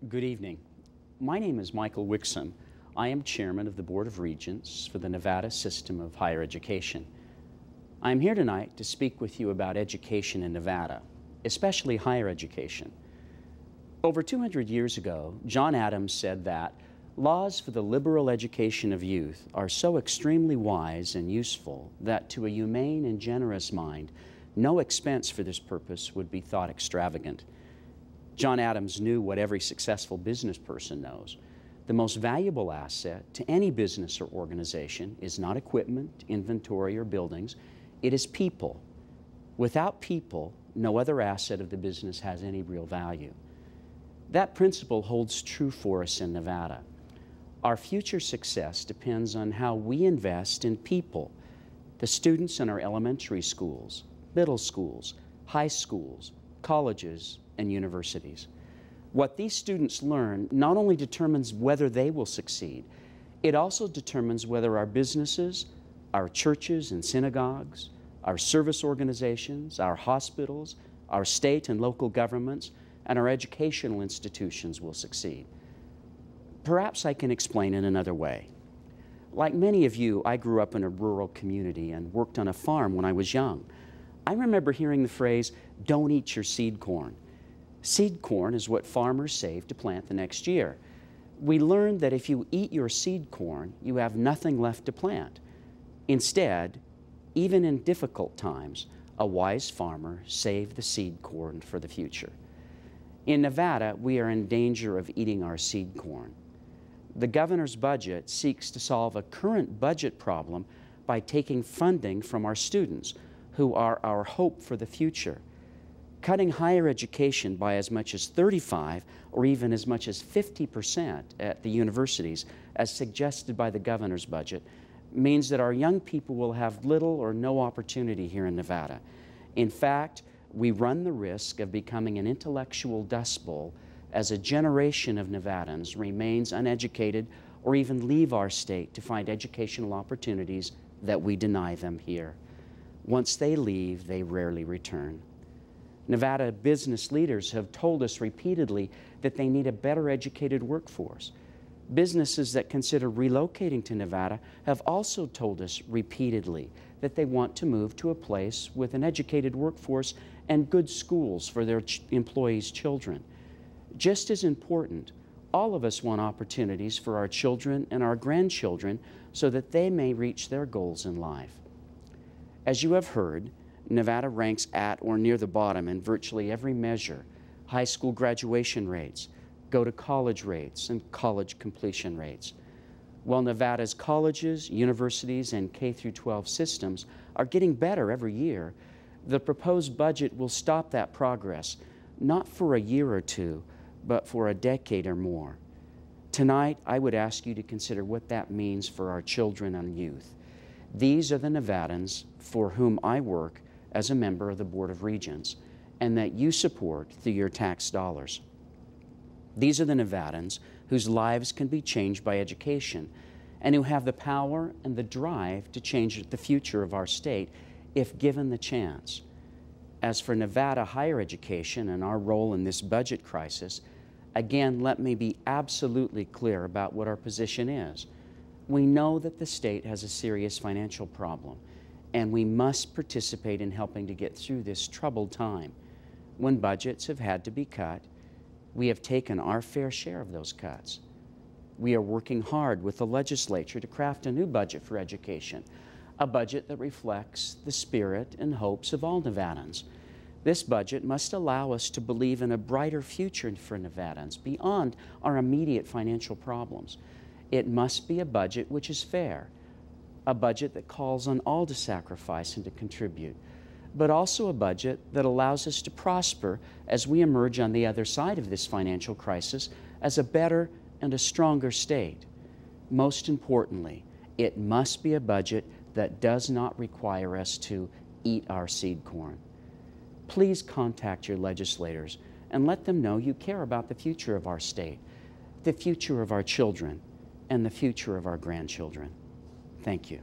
Good evening. My name is Michael Wixom. I am Chairman of the Board of Regents for the Nevada System of Higher Education. I am here tonight to speak with you about education in Nevada, especially higher education. Over 200 years ago, John Adams said that laws for the liberal education of youth are so extremely wise and useful that to a humane and generous mind, no expense for this purpose would be thought extravagant. John Adams knew what every successful business person knows. The most valuable asset to any business or organization is not equipment, inventory, or buildings. It is people. Without people, no other asset of the business has any real value. That principle holds true for us in Nevada. Our future success depends on how we invest in people, the students in our elementary schools, middle schools, high schools, colleges, and universities. What these students learn not only determines whether they will succeed, it also determines whether our businesses, our churches and synagogues, our service organizations, our hospitals, our state and local governments, and our educational institutions will succeed. Perhaps I can explain in another way. Like many of you, I grew up in a rural community and worked on a farm when I was young. I remember hearing the phrase, "Don't eat your seed corn." Seed corn is what farmers save to plant the next year. We learned that if you eat your seed corn, you have nothing left to plant. Instead, even in difficult times, a wise farmer saved the seed corn for the future. In Nevada, we are in danger of eating our seed corn. The governor's budget seeks to solve a current budget problem by taking funding from our students, who are our hope for the future. Cutting higher education by as much as 35 or even as much as 50% at the universities, as suggested by the governor's budget, means that our young people will have little or no opportunity here in Nevada. In fact, we run the risk of becoming an intellectual dust bowl as a generation of Nevadans remains uneducated or even leave our state to find educational opportunities that we deny them here. Once they leave, they rarely return. Nevada business leaders have told us repeatedly that they need a better educated workforce. Businesses that consider relocating to Nevada have also told us repeatedly that they want to move to a place with an educated workforce and good schools for their employees' children. Just as important, all of us want opportunities for our children and our grandchildren so that they may reach their goals in life. As you have heard, Nevada ranks at or near the bottom in virtually every measure: high school graduation rates, go-to-college rates, and college completion rates. While Nevada's colleges, universities, and K-12 systems are getting better every year, the proposed budget will stop that progress, not for a year or two, but for a decade or more. Tonight, I would ask you to consider what that means for our children and youth. These are the Nevadans for whom I work as a member of the Board of Regents, and that you support through your tax dollars. These are the Nevadans whose lives can be changed by education, and who have the power and the drive to change the future of our state if given the chance. As for Nevada higher education and our role in this budget crisis, again, let me be absolutely clear about what our position is. We know that the state has a serious financial problem, and we must participate in helping to get through this troubled time. When budgets have had to be cut, we have taken our fair share of those cuts. We are working hard with the legislature to craft a new budget for education, a budget that reflects the spirit and hopes of all Nevadans. This budget must allow us to believe in a brighter future for Nevadans beyond our immediate financial problems. It must be a budget which is fair, a budget that calls on all to sacrifice and to contribute, but also a budget that allows us to prosper as we emerge on the other side of this financial crisis as a better and a stronger state. Most importantly, it must be a budget that does not require us to eat our seed corn. Please contact your legislators and let them know you care about the future of our state, the future of our children, and the future of our grandchildren. Thank you.